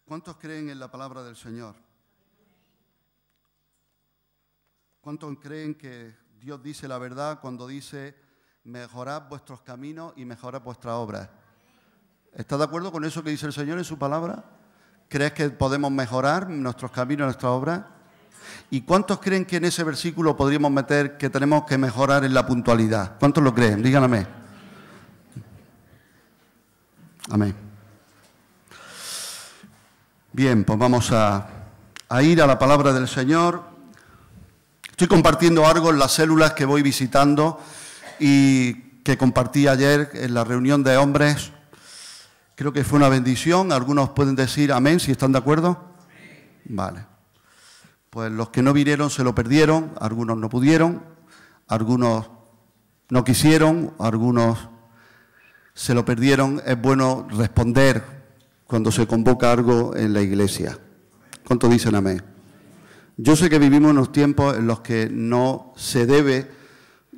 ¿Cuántos creen en la palabra del Señor? ¿Cuántos creen que Dios dice la verdad cuando dice mejorad vuestros caminos y mejorad vuestras obras? ¿Estás de acuerdo con eso que dice el Señor en su palabra? ¿Crees que podemos mejorar nuestros caminos y nuestras obras? ¿Y cuántos creen que en ese versículo podríamos meter que tenemos que mejorar en la puntualidad? ¿Cuántos lo creen? Díganme. Amén. Bien, pues vamos a ir a la palabra del Señor. Estoy compartiendo algo en las células que voy visitando y que compartí ayer en la reunión de hombres. Creo que fue una bendición. Algunos pueden decir amén, si están de acuerdo. Vale. Pues los que no vinieron se lo perdieron, algunos no pudieron, algunos no quisieron, algunos se lo perdieron. Es bueno responder cuando se convoca algo en la iglesia. ¿Cuántos dicen amén? Yo sé que vivimos unos tiempos en los que no se debe,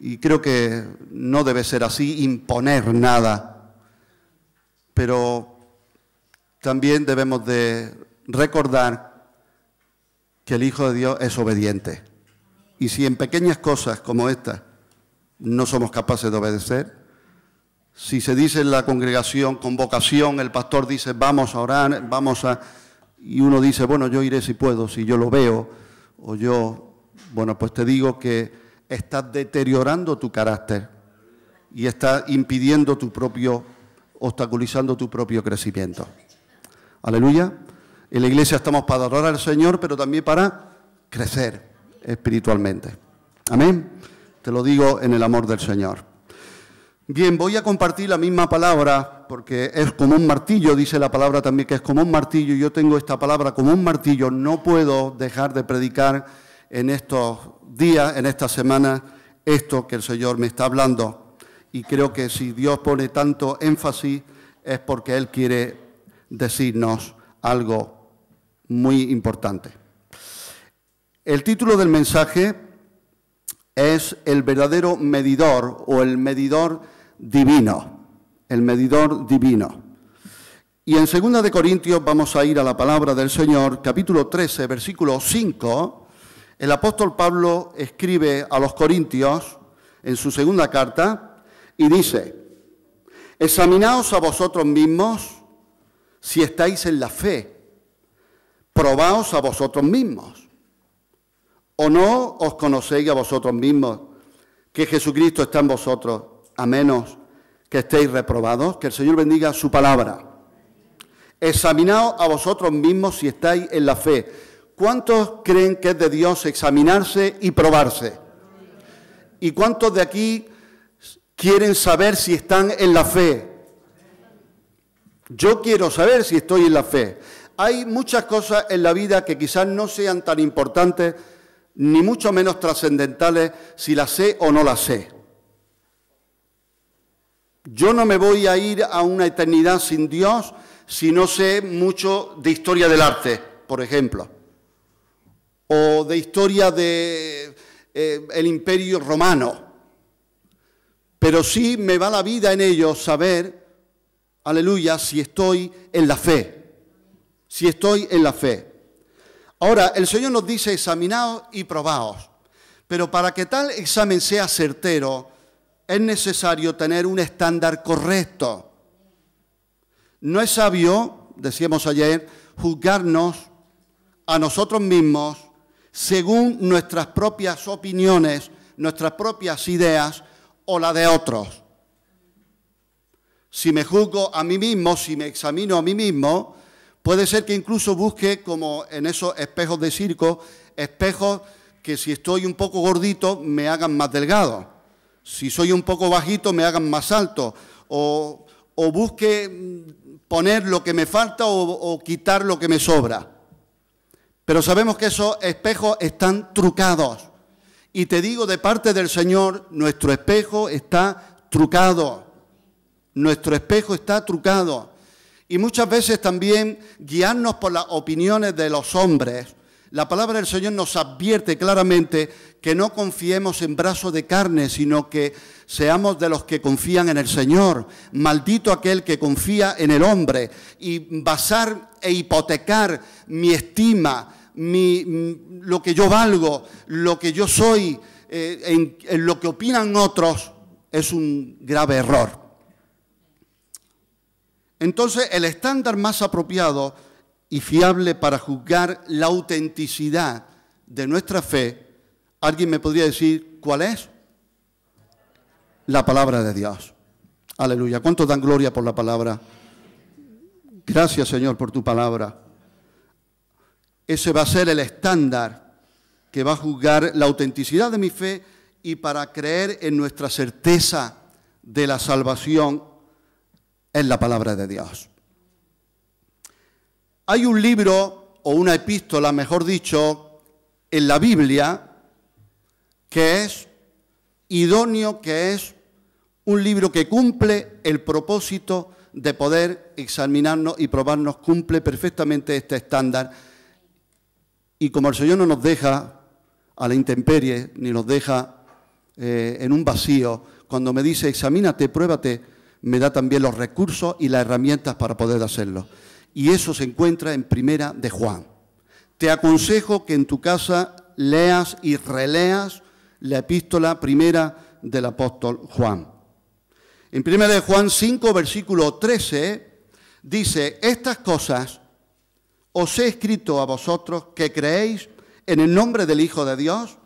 y creo que no debe ser así, imponer nada, pero también debemos de recordar que el Hijo de Dios es obediente. Y si en pequeñas cosas como esta no somos capaces de obedecer, si se dice en la congregación, convocación, el pastor dice vamos a orar, y uno dice, bueno, yo iré si puedo, si yo lo veo, o yo, bueno, pues te digo que estás deteriorando tu carácter y estás impidiendo obstaculizando tu propio crecimiento. Aleluya. En la iglesia estamos para adorar al Señor, pero también para crecer espiritualmente. Amén. Te lo digo en el amor del Señor. Bien, voy a compartir la misma palabra porque es como un martillo, dice la palabra también que es como un martillo. Yo tengo esta palabra como un martillo. No puedo dejar de predicar en estos días, en esta semana, esto que el Señor me está hablando. Y creo que si Dios pone tanto énfasis es porque Él quiere decirnos algo muy importante. El título del mensaje es el verdadero medidor o el medidor divino. El medidor divino. Y en 2 de Corintios vamos a ir a la palabra del Señor, capítulo 13, versículo 5. El apóstol Pablo escribe a los Corintios en su segunda carta y dice: examinaos a vosotros mismos si estáis en la fe. Probaos a vosotros mismos. ¿O no os conocéis a vosotros mismos que Jesucristo está en vosotros, a menos que estéis reprobados? Que el Señor bendiga su palabra. Examinaos a vosotros mismos si estáis en la fe. ¿Cuántos creen que es de Dios examinarse y probarse? ¿Y cuántos de aquí quieren saber si están en la fe? Yo quiero saber si estoy en la fe. Hay muchas cosas en la vida que quizás no sean tan importantes, ni mucho menos trascendentales, si las sé o no las sé. Yo no me voy a ir a una eternidad sin Dios si no sé mucho de historia del arte, por ejemplo, o de historia del Imperio Romano. Pero sí me va la vida en ello saber, aleluya, si estoy en la fe. Si estoy en la fe. Ahora, el Señor nos dice, examinaos y probaos. Pero para que tal examen sea certero, es necesario tener un estándar correcto. No es sabio, decíamos ayer, juzgarnos a nosotros mismos según nuestras propias opiniones, nuestras propias ideas o la de otros. Si me juzgo a mí mismo, si me examino a mí mismo, puede ser que incluso busque, como en esos espejos de circo, espejos que si estoy un poco gordito me hagan más delgado. Si soy un poco bajito me hagan más alto. O busque poner lo que me falta o quitar lo que me sobra. Pero sabemos que esos espejos están trucados. Y te digo de parte del Señor, nuestro espejo está trucado. Nuestro espejo está trucado. Y muchas veces también guiarnos por las opiniones de los hombres La palabra del Señor nos advierte claramente que no confiemos en brazos de carne, sino que seamos de los que confían en el Señor. Maldito aquel que confía en el hombre. Y basar e hipotecar mi estima, lo que yo valgo, lo que yo soy, en lo que opinan otros, es un grave error. Entonces, el estándar más apropiado y fiable para juzgar la autenticidad de nuestra fe, ¿alguien me podría decir cuál es? La palabra de Dios. Aleluya. ¿Cuántos dan gloria por la palabra? Gracias, Señor, por tu palabra. Ese va a ser el estándar que va a juzgar la autenticidad de mi fe, y para creer en nuestra certeza de la salvación en la palabra de Dios. Hay un libro o una epístola, mejor dicho, en la Biblia que es idóneo, que es un libro que cumple el propósito de poder examinarnos y probarnos, cumple perfectamente este estándar. Y como el Señor no nos deja a la intemperie, ni nos deja en un vacío, cuando me dice examínate, pruébate, me da también los recursos y las herramientas para poder hacerlo. Y eso se encuentra en Primera de Juan. Te aconsejo que en tu casa leas y releas la epístola primera del apóstol Juan. En Primera de Juan 5, versículo 13, dice: estas cosas os he escrito a vosotros que creéis en el nombre del Hijo de Dios,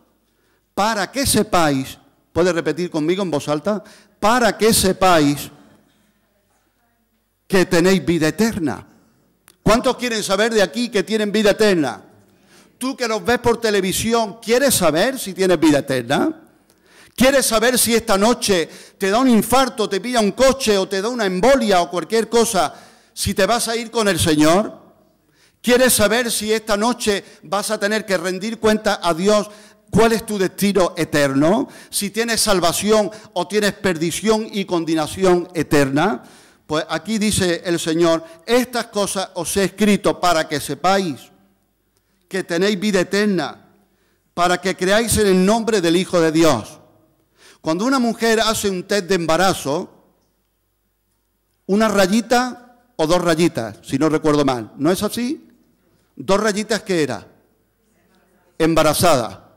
para que sepáis, ¿puede repetir conmigo en voz alta? Para que sepáis que tenéis vida eterna. ¿Cuántos quieren saber de aquí que tienen vida eterna? Tú que los ves por televisión, ¿quieres saber si tienes vida eterna? ¿Quieres saber si esta noche te da un infarto, te pilla un coche o te da una embolia o cualquier cosa, si te vas a ir con el Señor? ¿Quieres saber si esta noche vas a tener que rendir cuenta a Dios cuál es tu destino eterno? Si tienes salvación o tienes perdición y condenación eterna. Pues aquí dice el Señor: estas cosas os he escrito para que sepáis que tenéis vida eterna, para que creáis en el nombre del Hijo de Dios. Cuando una mujer hace un test de embarazo, una rayita o dos rayitas, si no recuerdo mal, ¿no es así? Dos rayitas, ¿qué era? Embarazada.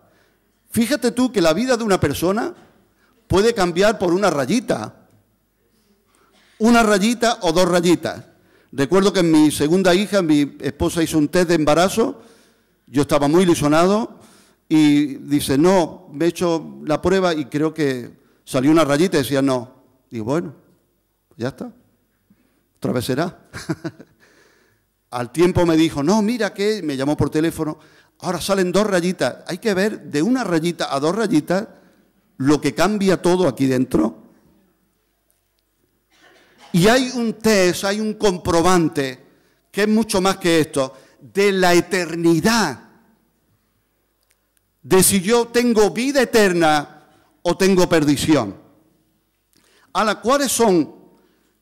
Fíjate tú que la vida de una persona puede cambiar por una rayita o dos rayitas. Recuerdo que en mi segunda hija, mi esposa hizo un test de embarazo, yo estaba muy ilusionado y dice: no, me he hecho la prueba y creo que salió una rayita y decía no. Digo, bueno, ya está, otra vez será. Al tiempo me dijo: no, mira que, me llamó por teléfono, ahora salen dos rayitas. Hay que ver de una rayita a dos rayitas lo que cambia todo aquí dentro. Y hay un test, hay un comprobante, que es mucho más que esto, de la eternidad. De si yo tengo vida eterna o tengo perdición. Ahora, ¿cuáles son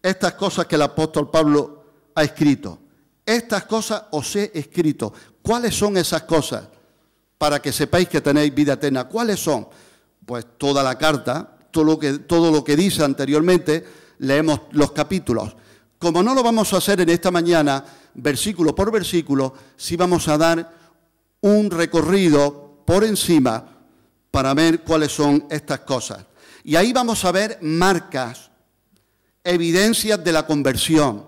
estas cosas que el apóstol Pablo ha escrito? Estas cosas os he escrito. ¿Cuáles son esas cosas? Para que sepáis que tenéis vida eterna. ¿Cuáles son? Pues toda la carta, todo lo que dice anteriormente. Leemos los capítulos. Como no lo vamos a hacer en esta mañana, versículo por versículo, sí vamos a dar un recorrido por encima para ver cuáles son estas cosas. Y ahí vamos a ver marcas, evidencias de la conversión.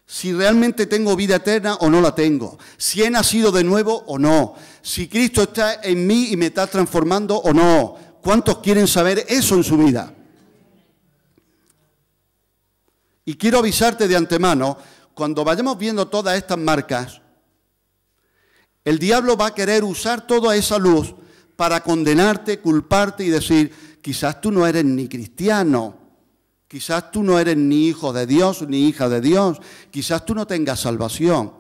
Si realmente tengo vida eterna o no la tengo. Si he nacido de nuevo o no. Si Cristo está en mí y me está transformando o no. ¿Cuántos quieren saber eso en su vida? Y quiero avisarte de antemano, cuando vayamos viendo todas estas marcas, el diablo va a querer usar toda esa luz para condenarte, culparte y decir: quizás tú no eres ni cristiano, quizás tú no eres ni hijo de Dios ni hija de Dios, quizás tú no tengas salvación.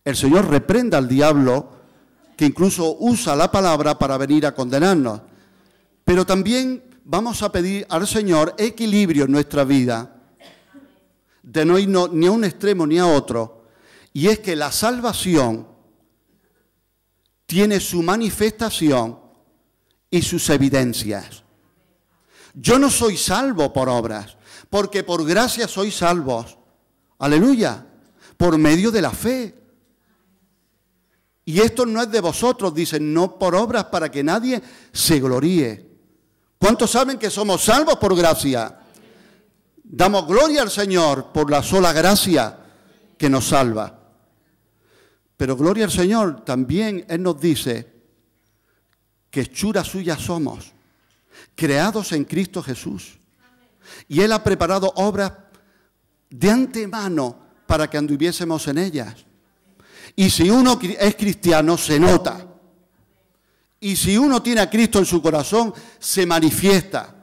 El Señor reprenda al diablo, que incluso usa la palabra para venir a condenarnos. Pero también vamos a pedir al Señor equilibrio en nuestra vida, de no irnos ni a un extremo ni a otro, y es que la salvación tiene su manifestación y sus evidencias. Yo no soy salvo por obras, porque por gracia sois salvos. Aleluya, por medio de la fe. Y esto no es de vosotros, dicen, no por obras para que nadie se gloríe. ¿Cuántos saben que somos salvos por gracia? Damos gloria al Señor por la sola gracia que nos salva. Pero gloria al Señor, también Él nos dice que hechura suya somos, creados en Cristo Jesús. Y Él ha preparado obras de antemano para que anduviésemos en ellas. Y si uno es cristiano, se nota. Y si uno tiene a Cristo en su corazón, se manifiesta.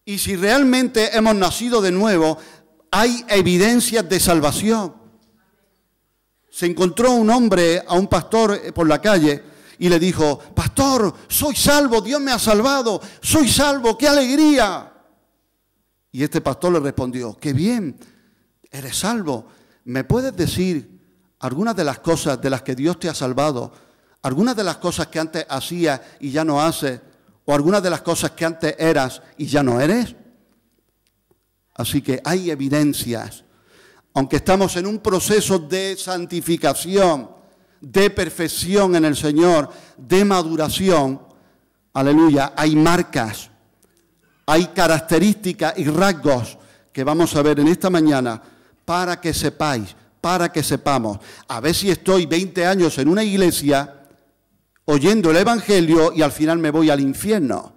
Y si realmente hemos nacido de nuevo, hay evidencias de salvación. Se encontró un hombre a un pastor por la calle y le dijo: pastor, soy salvo, Dios me ha salvado, soy salvo, qué alegría. Y este pastor le respondió: qué bien, eres salvo. ¿Me puedes decir algunas de las cosas de las que Dios te ha salvado? Algunas de las cosas que antes hacías y ya no haces, o algunas de las cosas que antes eras y ya no eres. Así que hay evidencias. Aunque estamos en un proceso de santificación, de perfección en el Señor, de maduración, aleluya, hay marcas, hay características y rasgos que vamos a ver en esta mañana para que sepáis, para que sepamos. A ver si estoy 20 años en una iglesia oyendo el Evangelio y al final me voy al infierno.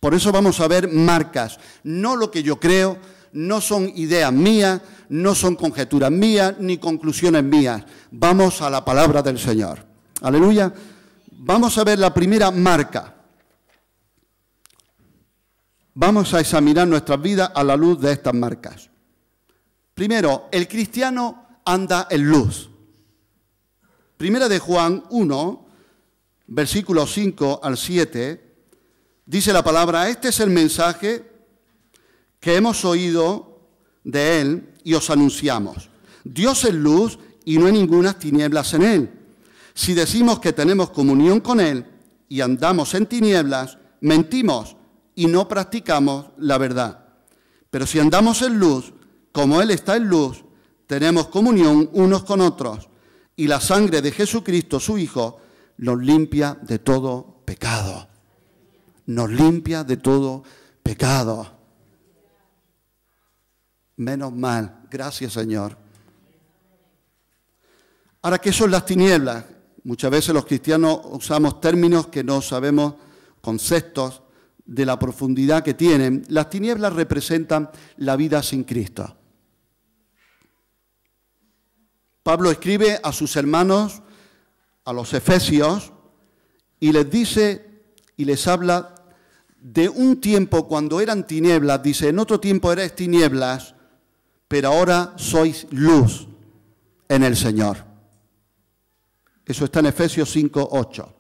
Por eso vamos a ver marcas, no lo que yo creo, no son ideas mías, no son conjeturas mías, ni conclusiones mías. Vamos a la palabra del Señor. Aleluya. Vamos a ver la primera marca. Vamos a examinar nuestras vidas a la luz de estas marcas. Primero, el cristiano anda en luz. Primera de Juan 1, versículos 5 al 7, dice la palabra: este es el mensaje que hemos oído de Él y os anunciamos. Dios es luz y no hay ninguna tinieblas en Él. Si decimos que tenemos comunión con Él y andamos en tinieblas, mentimos y no practicamos la verdad. Pero si andamos en luz, como Él está en luz, tenemos comunión unos con otros. Y la sangre de Jesucristo, su Hijo, nos limpia de todo pecado. Nos limpia de todo pecado. Menos mal, gracias Señor. Ahora, ¿qué son las tinieblas? Muchas veces los cristianos usamos términos que no sabemos, conceptos de la profundidad que tienen. Las tinieblas representan la vida sin Cristo. Pablo escribe a sus hermanos, a los efesios, y les dice y les habla de un tiempo cuando eran tinieblas. Dice: en otro tiempo erais tinieblas, pero ahora sois luz en el Señor. Eso está en Efesios 5, 8.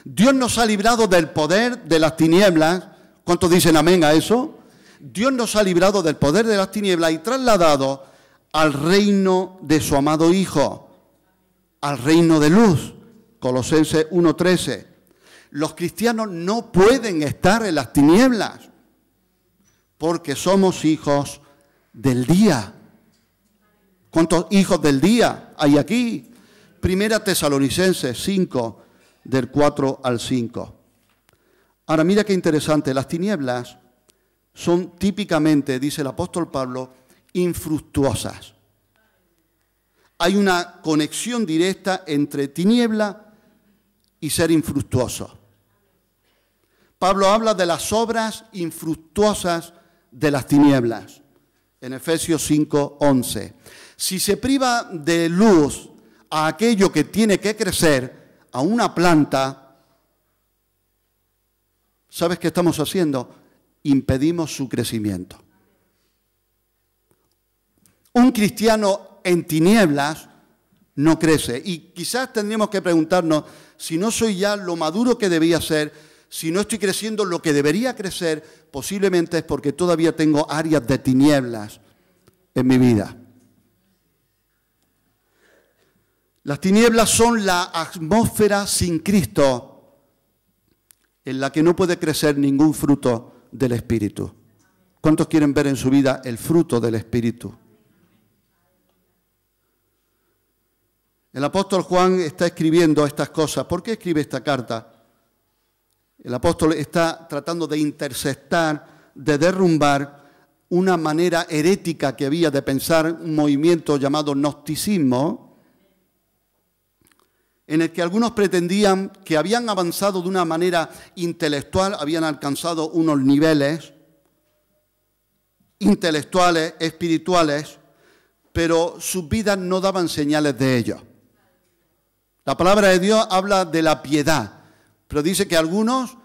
Dios nos ha librado del poder de las tinieblas. ¿Cuántos dicen amén a eso? Dios nos ha librado del poder de las tinieblas y trasladado al reino de su amado Hijo, al reino de luz. Colosenses 1:13. Los cristianos no pueden estar en las tinieblas porque somos hijos del día. ¿Cuántos hijos del día hay aquí? Primera Tesalonicenses 5, del 4 al 5. Ahora mira qué interesante, las tinieblas son típicamente, dice el apóstol Pablo, infructuosas. Hay una conexión directa entre tiniebla y ser infructuoso. Pablo habla de las obras infructuosas de las tinieblas. En Efesios 5, 11. Si se priva de luz a aquello que tiene que crecer, a una planta, ¿sabes qué estamos haciendo? Impedimos su crecimiento. Un cristiano en tinieblas no crece. Y quizás tendríamos que preguntarnos, si no soy ya lo maduro que debía ser, si no estoy creciendo lo que debería crecer, posiblemente es porque todavía tengo áreas de tinieblas en mi vida. Las tinieblas son la atmósfera sin Cristo, en la que no puede crecer ningún fruto del Espíritu. ¿Cuántos quieren ver en su vida el fruto del Espíritu? El apóstol Juan está escribiendo estas cosas. ¿Por qué escribe esta carta? El apóstol está tratando de interceptar, de derrumbar una manera herética que había de pensar, un movimiento llamado gnosticismo, en el que algunos pretendían que habían avanzado de una manera intelectual, habían alcanzado unos niveles intelectuales, espirituales, pero sus vidas no daban señales de ello. La palabra de Dios habla de la piedad, pero dice que algunos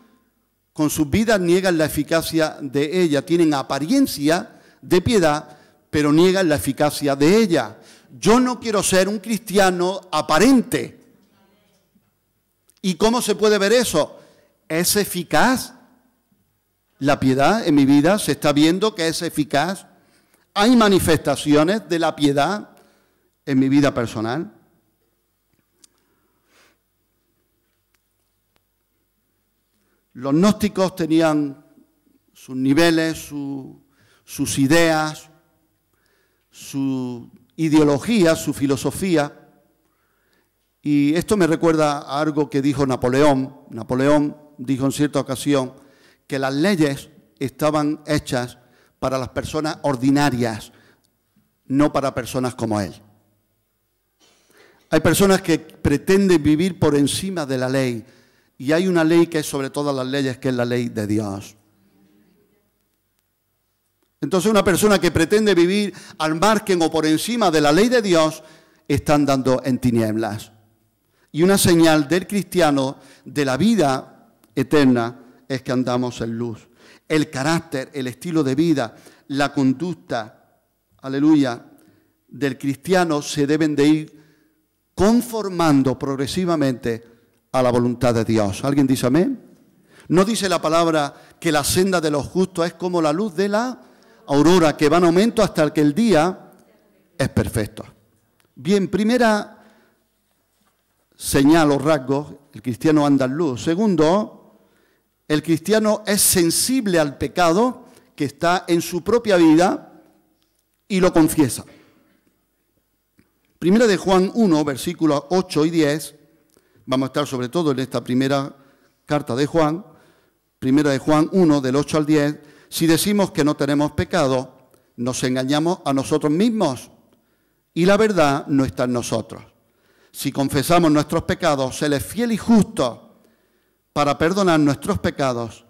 con sus vidas niegan la eficacia de ella, tienen apariencia de piedad, pero niegan la eficacia de ella. Yo no quiero ser un cristiano aparente. ¿Y cómo se puede ver eso? ¿Es eficaz la piedad en mi vida? ¿Se está viendo que es eficaz? ¿Hay manifestaciones de la piedad en mi vida personal? Los gnósticos tenían sus niveles, sus ideas, su ideología, su filosofía. Y esto me recuerda a algo que dijo Napoleón. Napoleón dijo en cierta ocasión que las leyes estaban hechas para las personas ordinarias, no para personas como él. Hay personas que pretenden vivir por encima de la ley, y hay una ley que es sobre todas las leyes, que es la ley de Dios. Entonces una persona que pretende vivir al margen o por encima de la ley de Dios, está andando en tinieblas. Y una señal del cristiano, de la vida eterna, es que andamos en luz. El carácter, el estilo de vida, la conducta, aleluya, del cristiano se deben de ir conformando progresivamente a la voluntad de Dios. ¿Alguien dice amén? ¿No dice la palabra que la senda de los justos es como la luz de la aurora, que va en aumento hasta que el día es perfecto? Bien, primera señal o rasgo, el cristiano anda en luz. Segundo, el cristiano es sensible al pecado que está en su propia vida y lo confiesa. Primera de Juan 1, versículos 8 y 10, vamos a estar sobre todo en esta primera carta de Juan, Primera de Juan 1, del 8 al 10, si decimos que no tenemos pecado, nos engañamos a nosotros mismos y la verdad no está en nosotros. Si confesamos nuestros pecados, Él es fiel y justo para perdonar nuestros pecados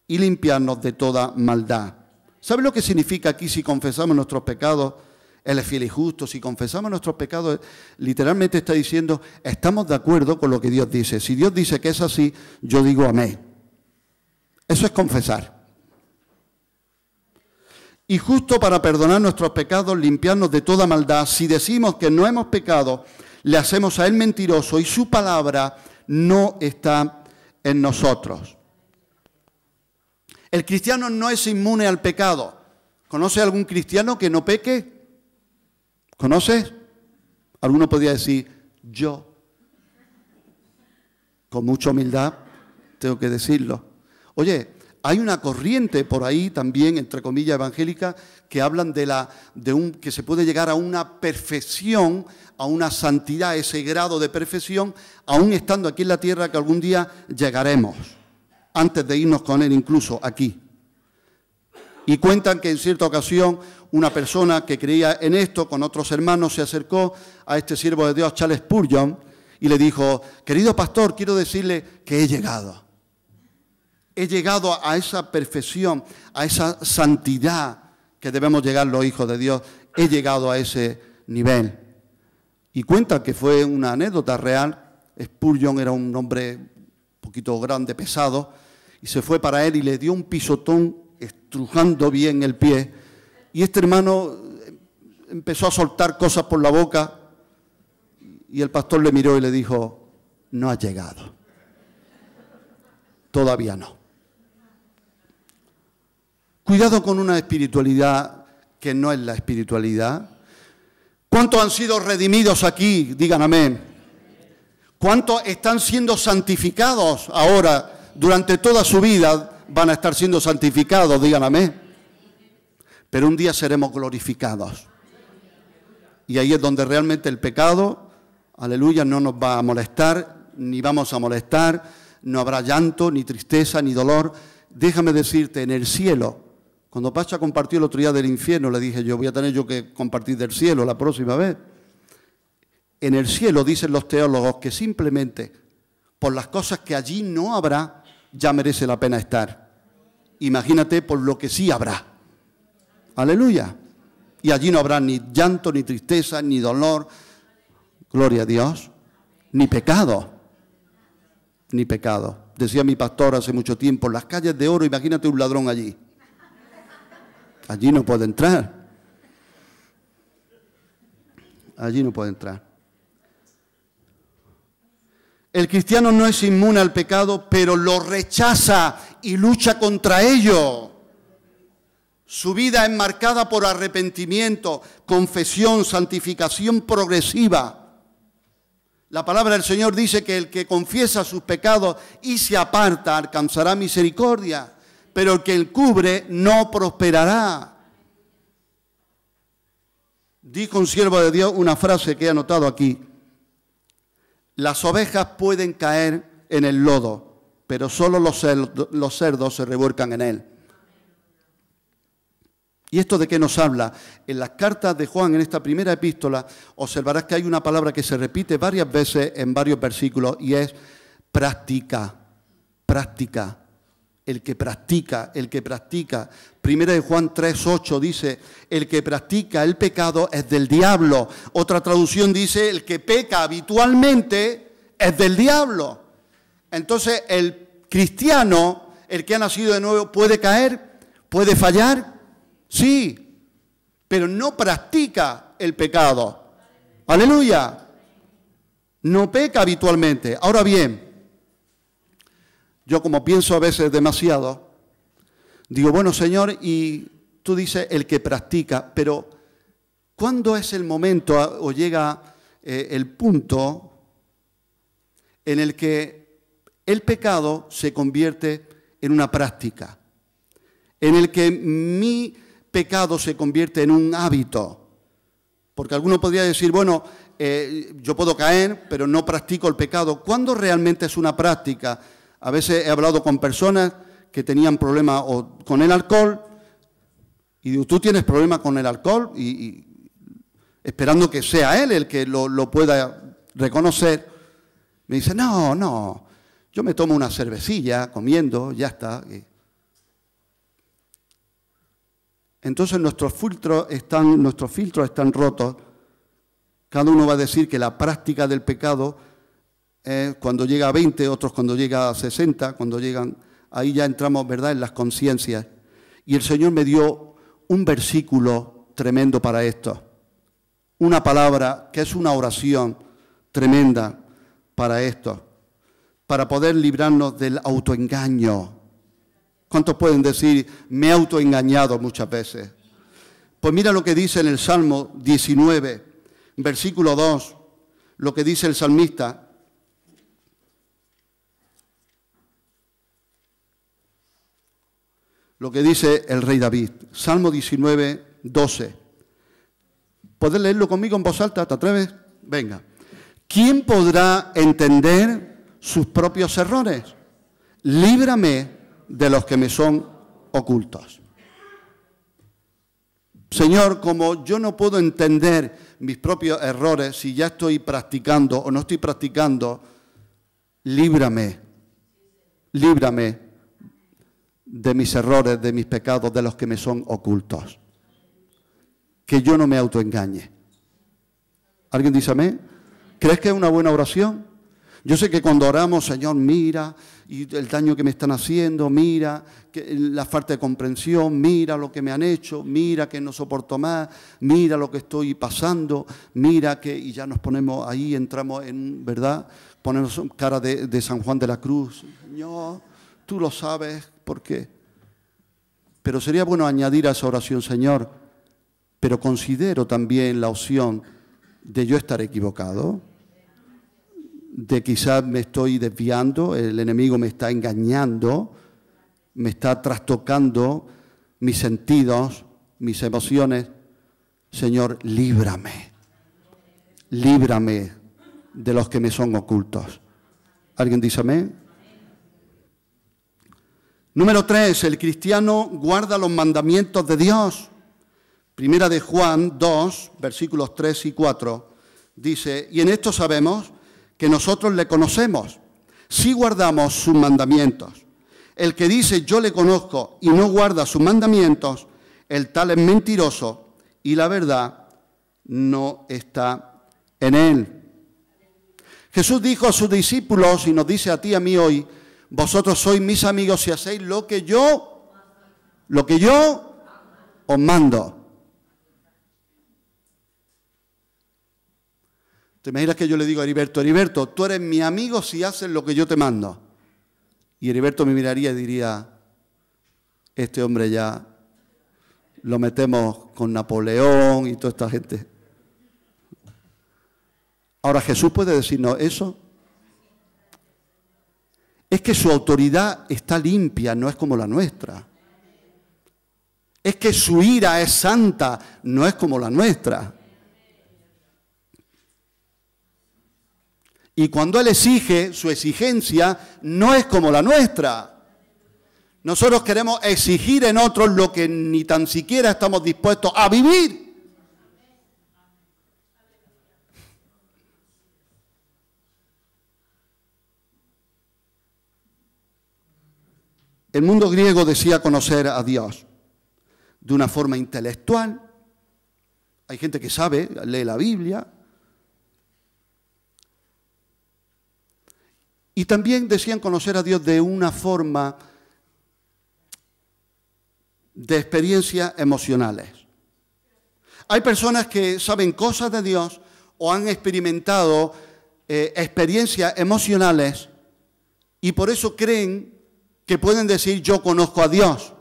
y limpiarnos de toda maldad. ¿Sabe lo que significa aquí si confesamos nuestros pecados? Él es fiel y justo. Si confesamos nuestros pecados, literalmente está diciendo, estamos de acuerdo con lo que Dios dice. Si Dios dice que es así, yo digo amén. Eso es confesar. Y justo para perdonar nuestros pecados, limpiarnos de toda maldad. Si decimos que no hemos pecado, le hacemos a Él mentiroso y su palabra no está en nosotros. El cristiano no es inmune al pecado. ¿Conoce algún cristiano que no peque? ¿Conoces? Alguno podría decir, yo. Con mucha humildad tengo que decirlo. Oye, hay una corriente por ahí también, entre comillas, evangélica, que hablan que se puede llegar a una perfección, a una santidad, ese grado de perfección, aún estando aquí en la tierra, que algún día llegaremos, antes de irnos con Él incluso aquí. Y cuentan que en cierta ocasión una persona que creía en esto, con otros hermanos, se acercó a este siervo de Dios, Charles Spurgeon, y le dijo, querido pastor, quiero decirle que he llegado a esa perfección, a esa santidad que debemos llegar los hijos de Dios. He llegado a ese nivel. Y cuentan que fue una anécdota real. Spurgeon era un hombre un poquito grande, pesado, y se fue para él y le dio un pisotón estrujando bien el pie, y este hermano empezó a soltar cosas por la boca, y el pastor le miró y le dijo, no has llegado, todavía no. Cuidado con una espiritualidad que no es la espiritualidad. ¿Cuántos han sido redimidos aquí? Digan amén. ¿Cuántos están siendo santificados ahora? Durante toda su vida van a estar siendo santificados, digan amén. Pero un día seremos glorificados. Y ahí es donde realmente el pecado, aleluya, no nos va a molestar, ni vamos a molestar, no habrá llanto, ni tristeza, ni dolor. Déjame decirte, en el cielo, cuando Pacha compartió el otro día del infierno, le dije yo, voy a tener yo que compartir del cielo la próxima vez. En el cielo dicen los teólogos que simplemente por las cosas que allí no habrá, ya merece la pena estar. Imagínate por lo que sí habrá. Aleluya. Y allí no habrá ni llanto, ni tristeza, ni dolor, gloria a Dios, ni pecado. Ni pecado. Decía mi pastor hace mucho tiempo, en las calles de oro, imagínate un ladrón allí. Allí no puede entrar. Allí no puede entrar. El cristiano no es inmune al pecado, pero lo rechaza y lucha contra ello. Su vida es marcada por arrepentimiento, confesión, santificación progresiva. La palabra del Señor dice que el que confiesa sus pecados y se aparta alcanzará misericordia, pero el que encubre no prosperará. Dijo un siervo de Dios una frase que he anotado aquí. Las ovejas pueden caer en el lodo, pero solo los cerdos se revuelcan en él. ¿Y esto de qué nos habla? En las cartas de Juan, en esta primera epístola, observarás que hay una palabra que se repite varias veces en varios versículos y es práctica, práctica. El que practica, el que practica. Primera de Juan 3:8 dice, el que practica el pecado es del diablo. Otra traducción dice, el que peca habitualmente es del diablo. Entonces, el cristiano, el que ha nacido de nuevo, ¿puede caer? ¿Puede fallar? Sí, pero no practica el pecado. ¡Aleluya! No peca habitualmente. Ahora bien, yo como pienso a veces demasiado, digo, bueno, Señor, y tú dices el que practica, pero ¿cuándo es el momento o llega el punto en el que el pecado se convierte en una práctica? En el que mi pecado se convierte en un hábito. Porque alguno podría decir, bueno, yo puedo caer, pero no practico el pecado. ¿Cuándo realmente es una práctica? A veces he hablado con personas que tenían problemas con el alcohol y digo, tú tienes problemas con el alcohol y esperando que sea él el que lo pueda reconocer. Me dice, no, yo me tomo una cervecilla comiendo, ya está. Entonces nuestros filtros están rotos. Cada uno va a decir que la práctica del pecado cuando llega a 20, otros cuando llega a 60, cuando llegan, ahí ya entramos, ¿verdad?, en las conciencias. Y el Señor me dio un versículo tremendo para esto. Una palabra que es una oración tremenda para esto, para poder librarnos del autoengaño. ¿Cuántos pueden decir, me he autoengañado muchas veces? Pues mira lo que dice en el Salmo 19, versículo 2, lo que dice el salmista. Lo que dice el rey David, Salmo 19, 12. ¿Podés leerlo conmigo en voz alta? ¿Te atreves? Venga. ¿Quién podrá entender sus propios errores? Líbrame de los que me son ocultos. Señor, como yo no puedo entender mis propios errores si ya estoy practicando o no estoy practicando, líbrame de mis errores, de mis pecados, de los que me son ocultos. Que yo no me autoengañe. ¿Alguien dice amén? ¿Crees que es una buena oración? Yo sé que cuando oramos, Señor, mira y el daño que me están haciendo, mira la falta de comprensión, mira lo que me han hecho, mira que no soporto más, mira lo que estoy pasando, mira que... Y ya nos ponemos ahí, entramos en, ¿verdad? Ponemos cara de San Juan de la Cruz. Señor, tú lo sabes por qué. Pero sería bueno añadir a esa oración, Señor, pero considero también la opción de yo estar equivocado, de quizás me estoy desviando, el enemigo me está engañando, me está trastocando mis sentidos, mis emociones. Señor, líbrame, líbrame de los que me son ocultos. ¿Alguien dice amén? Número 3, el cristiano guarda los mandamientos de Dios. Primera de Juan 2, versículos 3 y 4, dice, y en esto sabemos que nosotros le conocemos, si guardamos sus mandamientos. El que dice yo le conozco y no guarda sus mandamientos, el tal es mentiroso y la verdad no está en él. Jesús dijo a sus discípulos y nos dice a ti y a mí hoy, vosotros sois mis amigos si hacéis lo que yo os mando. ¿Te imaginas que yo le digo a Heriberto, Heriberto, tú eres mi amigo si haces lo que yo te mando? Y Heriberto me miraría y diría, este hombre ya lo metemos con Napoleón y toda esta gente. Ahora, ¿Jesús puede decirnos eso? Es que su autoridad está limpia, no es como la nuestra. Es que su ira es santa, no es como la nuestra. Y cuando Él exige, su exigencia no es como la nuestra. Nosotros queremos exigir en otros lo que ni tan siquiera estamos dispuestos a vivir. El mundo griego decía conocer a Dios de una forma intelectual. Hay gente que sabe, lee la Biblia. Y también decían conocer a Dios de una forma de experiencias emocionales. Hay personas que saben cosas de Dios o han experimentado experiencias emocionales y por eso creen que pueden decir yo conozco a Dios.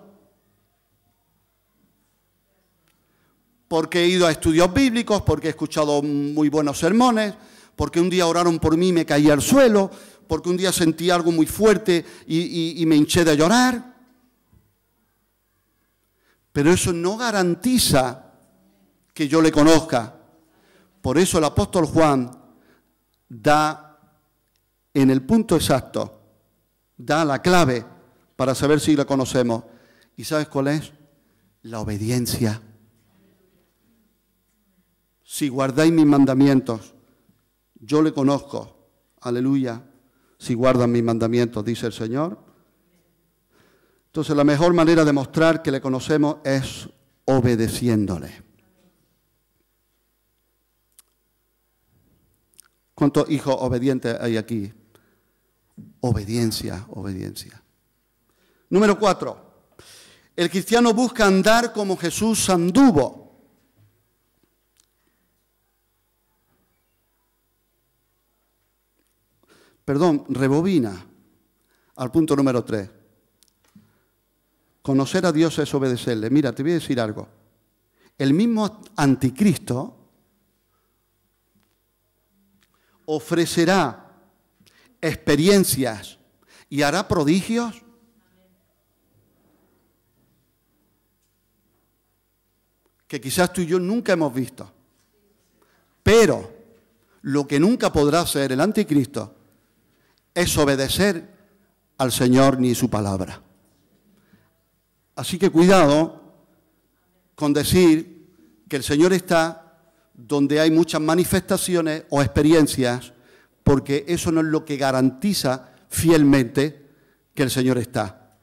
Porque he ido a estudios bíblicos, porque he escuchado muy buenos sermones, porque un día oraron por mí y me caí al suelo, porque un día sentí algo muy fuerte y me hinché de llorar. Pero eso no garantiza que yo le conozca. Por eso el apóstol Juan da en el punto exacto, da la clave para saber si le conocemos. ¿Y sabes cuál es? La obediencia. Si guardáis mis mandamientos, yo le conozco. Aleluya. Si guardan mis mandamientos, dice el Señor. Entonces la mejor manera de mostrar que le conocemos es obedeciéndole. ¿Cuántos hijos obedientes hay aquí? Obediencia, obediencia. Número 4. El cristiano busca andar como Jesús anduvo. Rebobina al punto número 3. Conocer a Dios es obedecerle. Mira, te voy a decir algo. El mismo anticristo ofrecerá experiencias y hará prodigios que quizás tú y yo nunca hemos visto. Pero lo que nunca podrá hacer el anticristo es obedecer al Señor ni su palabra. Así que cuidado con decir que el Señor está donde hay muchas manifestaciones o experiencias, porque eso no es lo que garantiza fielmente que el Señor está.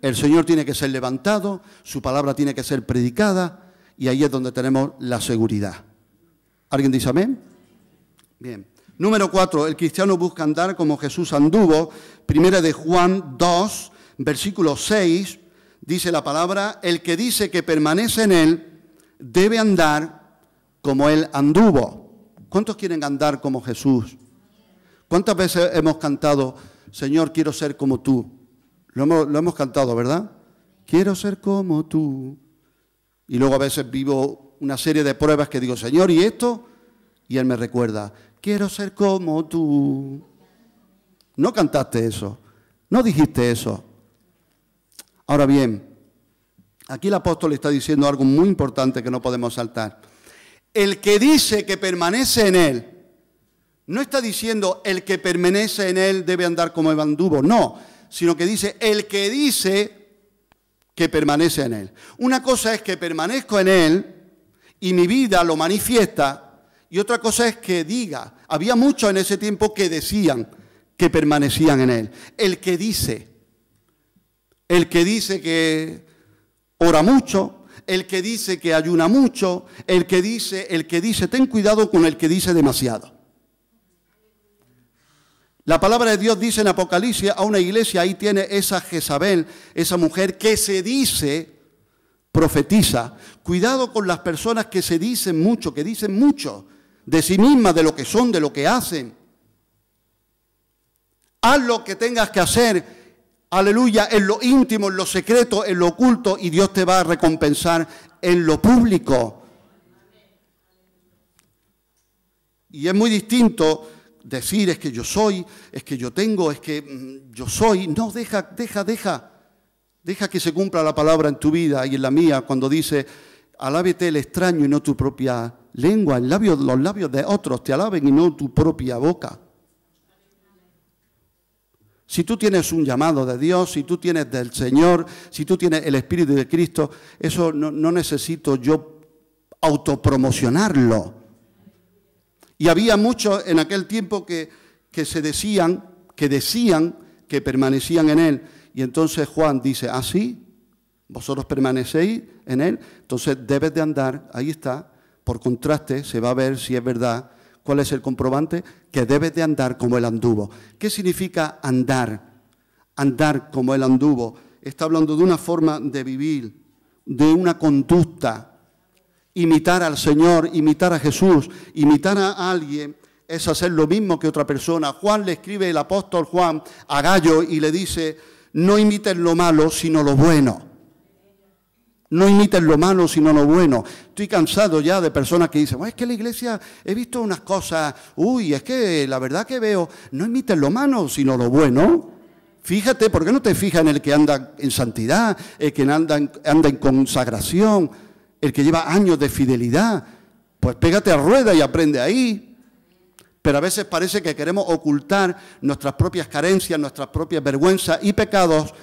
El Señor tiene que ser levantado, su palabra tiene que ser predicada, y ahí es donde tenemos la seguridad. ¿Alguien dice amén? Bien. Número 4, el cristiano busca andar como Jesús anduvo. Primera de Juan 2, versículo 6, dice la palabra, el que dice que permanece en él debe andar como él anduvo. ¿Cuántos quieren andar como Jesús? ¿Cuántas veces hemos cantado, Señor, quiero ser como tú? Lo hemos cantado, ¿verdad? Quiero ser como tú. Y luego a veces vivo una serie de pruebas que digo, Señor, ¿y esto? Y Él me recuerda, quiero ser como tú. No cantaste eso, no dijiste eso. Ahora bien, aquí el apóstol está diciendo algo muy importante que no podemos saltar. El que dice que permanece en él, no está diciendo el que permanece en él debe andar como el anduvo, no, sino que dice el que dice que permanece en él. Una cosa es que permanezco en él y mi vida lo manifiesta, y otra cosa es que diga. Había muchos en ese tiempo que decían que permanecían en él. El que dice que ora mucho, el que dice que ayuna mucho, el que dice, ten cuidado con el que dice demasiado. La palabra de Dios dice en Apocalipsis a una iglesia, ahí tiene esa Jezabel, esa mujer que se dice, profetiza. Cuidado con las personas que se dicen mucho, que dicen mucho de sí mismas, de lo que son, de lo que hacen. Haz lo que tengas que hacer, aleluya, en lo íntimo, en lo secreto, en lo oculto, y Dios te va a recompensar en lo público. Y es muy distinto decir es que yo soy, es que yo tengo, es que yo soy. No, deja que se cumpla la palabra en tu vida y en la mía cuando dice, alábete el extraño y no tu propia lengua, los labios de otros te alaben y no tu propia boca. Si tú tienes un llamado de Dios, si tú tienes del Señor, si tú tienes el Espíritu de Cristo, eso no necesito yo autopromocionarlo. Y había muchos en aquel tiempo que decían que permanecían en Él. Y entonces Juan dice, ¿ah, sí? ¿Vosotros permanecéis en Él? Entonces debes de andar, ahí está, por contraste, se va a ver si es verdad. ¿Cuál es el comprobante? Que debes de andar como Él anduvo. ¿Qué significa andar? Andar como Él anduvo. Está hablando de una forma de vivir, de una conducta. Imitar al Señor, imitar a Jesús, imitar a alguien es hacer lo mismo que otra persona. Juan le escribe, el apóstol Juan, a Gallo y le dice, no imites lo malo, sino lo bueno. No imites lo malo, sino lo bueno. Estoy cansado ya de personas que dicen, es que en la iglesia he visto unas cosas, es que la verdad que veo, no imites lo malo, sino lo bueno. Fíjate, ¿por qué no te fijas en el que anda en santidad, el que anda en consagración, el que lleva años de fidelidad? Pues pégate a rueda y aprende ahí. Pero a veces parece que queremos ocultar nuestras propias carencias, nuestras propias vergüenzas y pecados.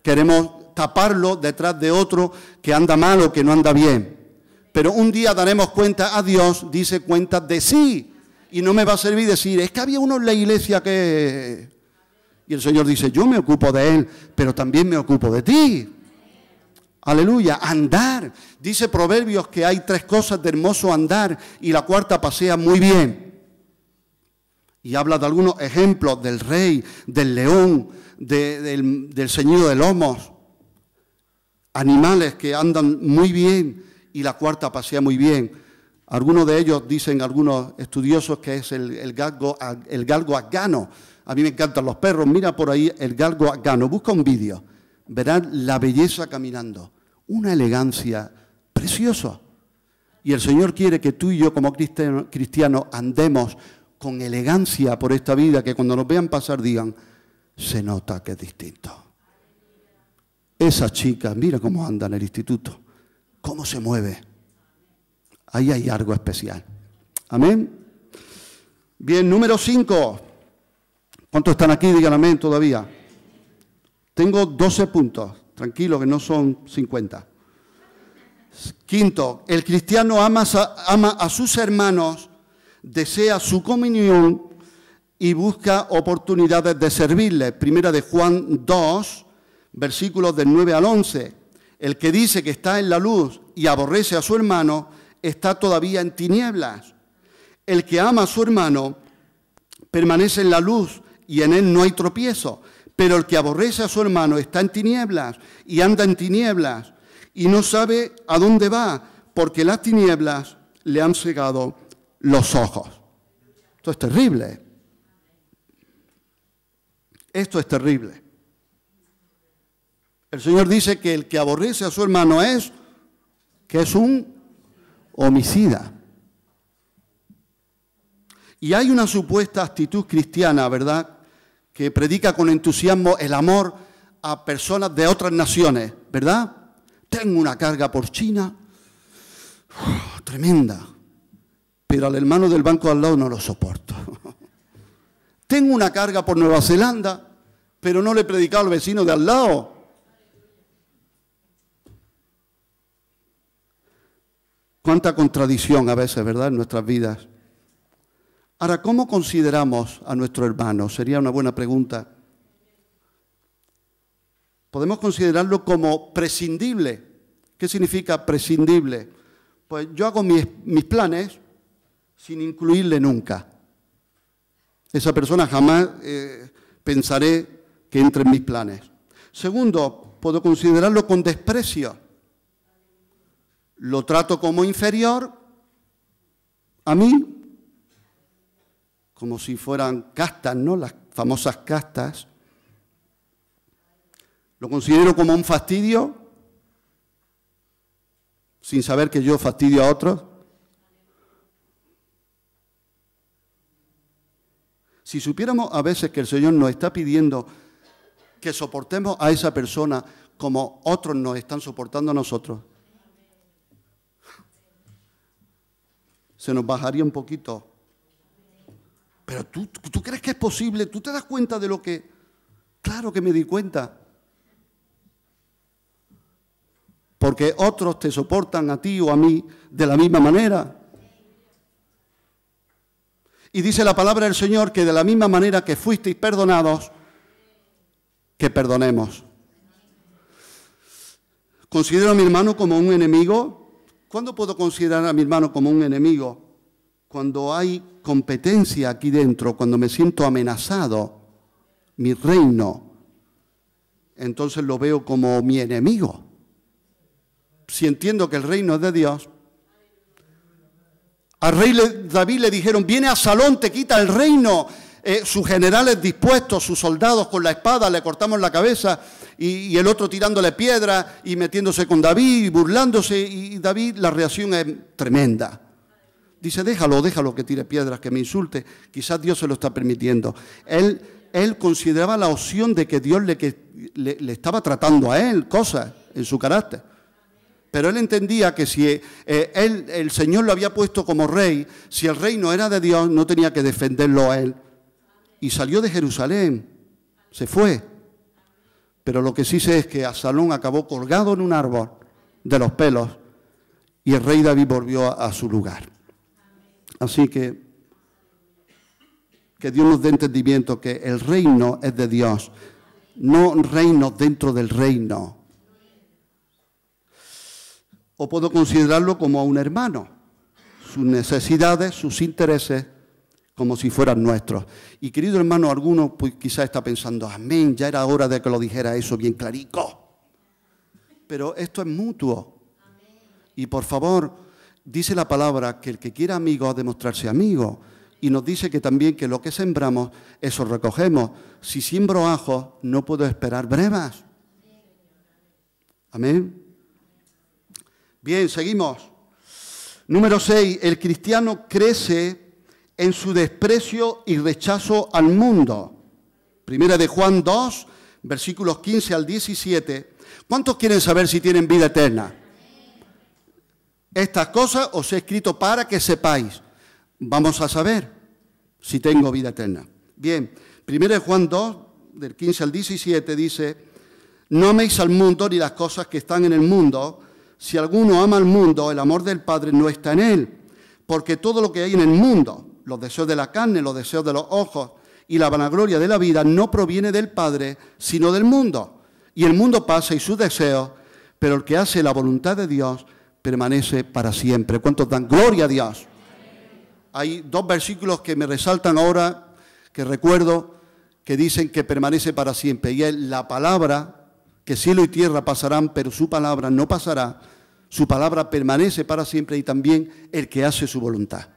Queremos taparlo detrás de otro que anda mal o que no anda bien. Pero un día daremos cuenta a Dios, dice cuenta de sí. Y no me va a servir decir, es que había uno en la iglesia que... Y el Señor dice, yo me ocupo de él, pero también me ocupo de ti. Aleluya, andar. Dice Proverbios que hay 3 cosas de hermoso andar y la cuarta pasea muy bien. Y habla de algunos ejemplos del rey, del león, del ceñido de lomos. Animales que andan muy bien y la cuarta pasea muy bien. Algunos de ellos dicen, algunos estudiosos, que es el galgo afgano. A mí me encantan los perros. Mira por ahí el galgo afgano. Busca un vídeo. Verán la belleza caminando. Una elegancia preciosa. Y el Señor quiere que tú y yo como cristianos andemos con elegancia por esta vida, que cuando nos vean pasar digan, se nota que es distinto. Esa chica, mira cómo anda en el instituto, cómo se mueve. Ahí hay algo especial. Amén. Bien, número 5. ¿Cuántos están aquí? Digan amén todavía. Tengo 12 puntos. Tranquilo, que no son 50. Quinto, el cristiano ama a sus hermanos, desea su comunión y busca oportunidades de servirles. Primera de Juan 2, versículos del 9 al 11. El que dice que está en la luz y aborrece a su hermano, está todavía en tinieblas. El que ama a su hermano permanece en la luz y en él no hay tropiezo. Pero el que aborrece a su hermano está en tinieblas y anda en tinieblas y no sabe a dónde va, porque las tinieblas le han cegado los ojos. Esto es terrible. Esto es terrible. El Señor dice que el que aborrece a su hermano es un homicida. Y hay una supuesta actitud cristiana, ¿verdad?, que predica con entusiasmo el amor a personas de otras naciones, ¿verdad? Tengo una carga por China, tremenda, pero al hermano del banco al lado no lo soporto. Tengo una carga por Nueva Zelanda, pero no le he predicado al vecino de al lado. Cuánta contradicción a veces, ¿verdad?, en nuestras vidas. Ahora, ¿cómo consideramos a nuestro hermano? Sería una buena pregunta. Podemos considerarlo como prescindible. ¿Qué significa prescindible? Pues yo hago mis planes sin incluirle nunca. Esa persona jamás pensaré que entre en mis planes. Segundo, puedo considerarlo con desprecio. Lo trato como inferior a mí, como si fueran castas, ¿no?, las famosas castas. Lo considero como un fastidio, sin saber que yo fastidio a otros. Si supiéramos a veces que el Señor nos está pidiendo que soportemos a esa persona como otros nos están soportando a nosotros, se nos bajaría un poquito. Pero ¿tú crees que es posible? ¿Tú te das cuenta de lo que...? Claro que me di cuenta. Porque otros te soportan a ti o a mí de la misma manera. Y dice la palabra del Señor que de la misma manera que fuisteis perdonados, que perdonemos. ¿Considero a mi hermano como un enemigo? ¿Cuándo puedo considerar a mi hermano como un enemigo? Cuando hay competencia aquí dentro, cuando me siento amenazado, mi reino, entonces lo veo como mi enemigo. Si entiendo que el reino es de Dios. Al rey David le dijeron, viene a Absalón, te quita el reino. Sus generales dispuestos, sus soldados con la espada, le cortamos la cabeza y el otro tirándole piedras y metiéndose con David y burlándose. Y David, la reacción es tremenda. Dice, déjalo que tire piedras, que me insulte. Quizás Dios se lo está permitiendo. Él consideraba la opción de que Dios le estaba tratando a él cosas en su carácter. Pero él entendía que si el Señor lo había puesto como rey, si el reino era de Dios, no tenía que defenderlo a él. Y salió de Jerusalén, se fue. Pero lo que sí sé es que Absalón acabó colgado en un árbol de los pelos y el rey David volvió a su lugar. Así que Dios nos dé entendimiento que el reino es de Dios, no reinos dentro del reino. O puedo considerarlo como a un hermano, sus necesidades, sus intereses, como si fueran nuestros. Y querido hermano, alguno pues, quizás está pensando, amén, ya era hora de que lo dijera eso bien clarico. Pero esto es mutuo. Y por favor, dice la palabra que el que quiera amigo ha de mostrarse amigo. Y nos dice que también que lo que sembramos, eso recogemos. Si siembro ajos, no puedo esperar brevas. Amén. Bien, seguimos. Número 6. El cristiano crece en su desprecio y rechazo al mundo. Primera de Juan 2, versículos 15 al 17. ¿Cuántos quieren saber si tienen vida eterna? Estas cosas os he escrito para que sepáis. Vamos a saber si tengo vida eterna. Bien, 1 Juan 2, del 15 al 17, dice, no améis al mundo ni las cosas que están en el mundo. Si alguno ama al mundo, el amor del Padre no está en él. Porque todo lo que hay en el mundo, los deseos de la carne, los deseos de los ojos y la vanagloria de la vida, no proviene del Padre, sino del mundo. Y el mundo pasa y sus deseos, pero el que hace la voluntad de Dios permanece para siempre. ¿Cuántos dan gloria a Dios? Hay dos versículos que me resaltan ahora, que recuerdo, que dicen que permanece para siempre. Y es la palabra, que cielo y tierra pasarán, pero su palabra no pasará. Su palabra permanece para siempre y también el que hace su voluntad.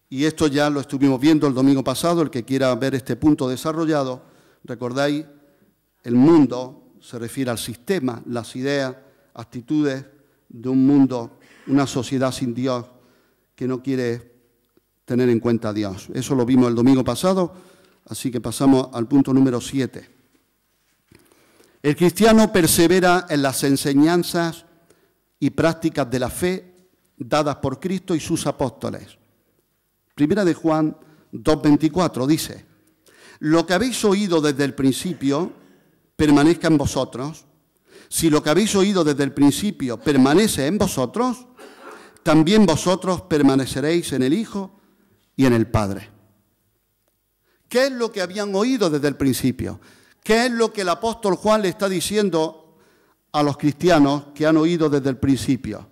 Y esto ya lo estuvimos viendo el domingo pasado. El que quiera ver este punto desarrollado, recordáis, el mundo se refiere al sistema, las ideas, actitudes de un mundo una sociedad sin Dios que no quiere tener en cuenta a Dios. Eso lo vimos el domingo pasado, así que pasamos al punto número 7. El cristiano persevera en las enseñanzas y prácticas de la fe dadas por Cristo y sus apóstoles. Primera de Juan 2:24 dice: lo que habéis oído desde el principio permanezca en vosotros. Si lo que habéis oído desde el principio permanece en vosotros, también vosotros permaneceréis en el Hijo y en el Padre. ¿Qué es lo que habían oído desde el principio? ¿Qué es lo que el apóstol Juan le está diciendo a los cristianos que han oído desde el principio?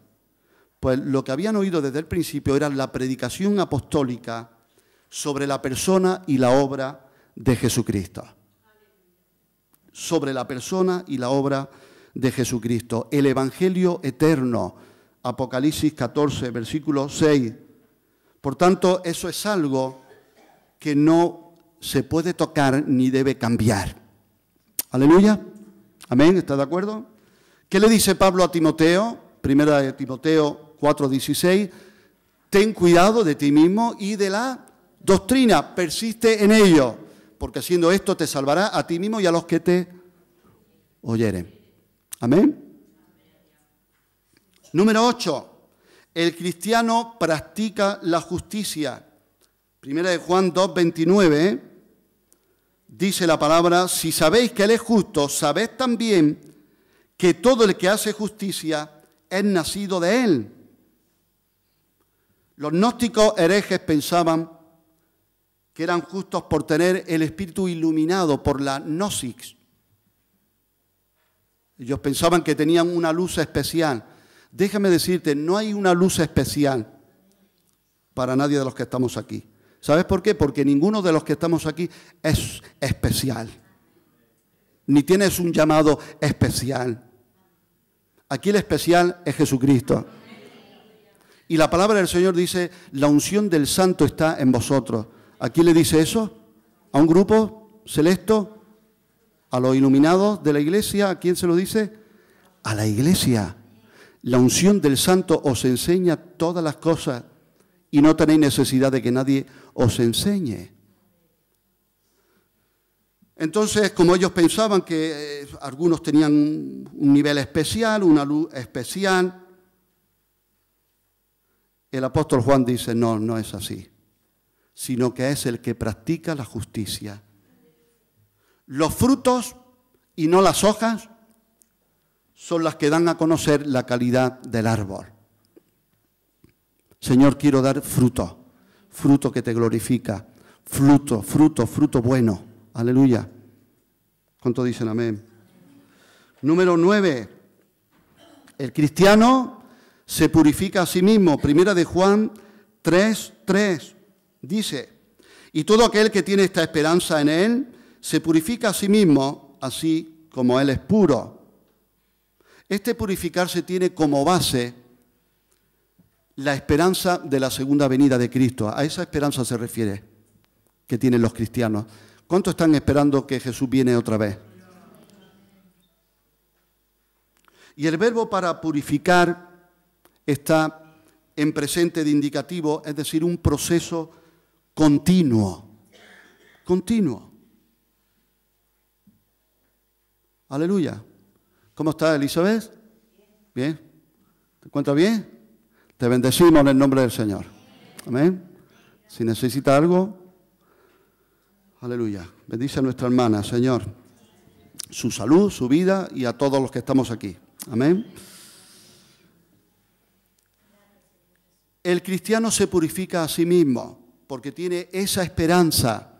Pues lo que habían oído desde el principio era la predicación apostólica sobre la persona y la obra de Jesucristo. Sobre la persona y la obra de Jesucristo. El Evangelio eterno, Apocalipsis 14, versículo 6. Por tanto, eso es algo que no se puede tocar ni debe cambiar. Aleluya. Amén. ¿Está de acuerdo? ¿Qué le dice Pablo a Timoteo? Primera de Timoteo 4:16. Ten cuidado de ti mismo y de la doctrina. Persiste en ello, porque haciendo esto te salvará a ti mismo y a los que te oyeren. Amén. Número 8. El cristiano practica la justicia. Primera de Juan 2:29, dice la palabra: si sabéis que Él es justo, sabed también que todo el que hace justicia es nacido de Él. Los gnósticos herejes pensaban que eran justos por tener el espíritu iluminado por la gnosis. Ellos pensaban que tenían una luz especial. Déjame decirte, no hay una luz especial para nadie de los que estamos aquí. ¿Sabes por qué? Porque ninguno de los que estamos aquí es especial. Ni tienes un llamado especial. Aquí el especial es Jesucristo. Y la palabra del Señor dice: la unción del Santo está en vosotros. ¿A quién le dice eso? ¿A un grupo selecto? ¿A los iluminados de la iglesia? ¿A quién se lo dice? A la iglesia. La unción del Santo os enseña todas las cosas y no tenéis necesidad de que nadie os enseñe. Entonces, como ellos pensaban que algunos tenían un nivel especial, una luz especial, el apóstol Juan dice: no, no es así, sino que es el que practica la justicia. Los frutos y no las hojas son las que dan a conocer la calidad del árbol. Señor, quiero dar fruto, fruto que te glorifica, fruto bueno. Aleluya. ¿Cuánto dicen amén? Número 9. El cristiano se purifica a sí mismo. Primera de Juan 3:3 dice: y todo aquel que tiene esta esperanza en Él se purifica a sí mismo, así como Él es puro. Este purificarse tiene como base la esperanza de la segunda venida de Cristo. A esa esperanza se refiere que tienen los cristianos. ¿Cuántos están esperando que Jesús viene otra vez? Y el verbo para purificar está en presente de indicativo, es decir, un proceso continuo. Continuo. Aleluya. ¿Cómo está Elizabeth? ¿Bien? ¿Te encuentras bien? Te bendecimos en el nombre del Señor. Amén. Si necesita algo, aleluya. Bendice a nuestra hermana, Señor. Su salud, su vida y a todos los que estamos aquí. Amén. El cristiano se purifica a sí mismo porque tiene esa esperanza.